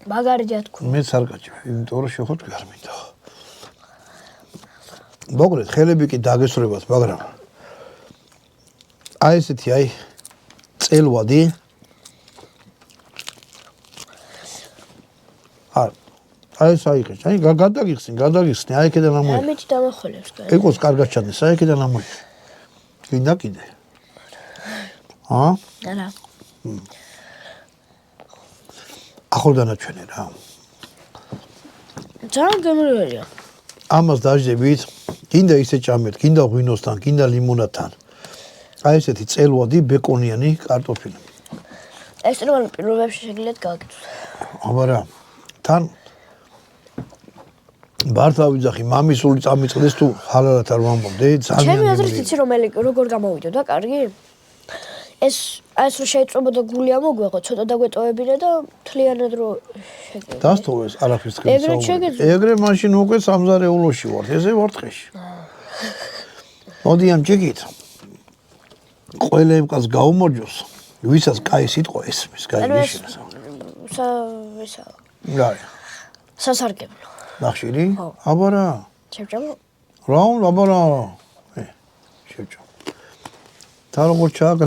მაგარია თქვა. მეც არ გაჭირ, იმიტომ რომ შეხოთ არ მინდა. მოგრეთ ხელები კი დაგესრებათ, მაგრამ აი ესეთი აი წელვადი აი საიქეთ, აი გადაგიხსნი, აი კიდე ნამოი. ამით დამახოლებს კაი. ეკოს კარგად ჩადეს, აი კიდე ნამოი. გინდა კიდე. არა. ახალდანაჩვენე რა. ძალიან გემრიელია. ამას დაждებით, გინდა ისე ჭამეთ, გინდა ღვინოსთან, გინდა ლიმონადთან. აი ესეთი წელვადი ბეკონიანი კარტოფილი. ექსტრემალურ პირობებში შეგიძლიათ გავაკეთოთ. აბარა, თან ბართა ვიძახი, მამისული წამიწყდეს თუ ჰალალად არ ვამბობდე, ძალიან. ჩემი აზრით იცი როგორ გამოვიდოდა, კარგი? ეს რო შეიწובოდა გული ამოგვეღო, ცოტა დაგვეტოვებინა და მთლიანად რო შეგეძლო. დასტოვეს არაფერს ხელს. ეგრე მაშინ უკვე სამზარეულოში ვართ, ესე ვარ ტყეში. მოდი ამ ჯიგით. ყველა იმას გაუმორჯოს, ვისაც კაი სიტყვა ესმის, კაი ნიშნავს. ესა. რა. სასარგებლო. ნახშირი? აბარა. შევჭამო? რა, აბარა. შევჭამ. თან როგორ ჩააგ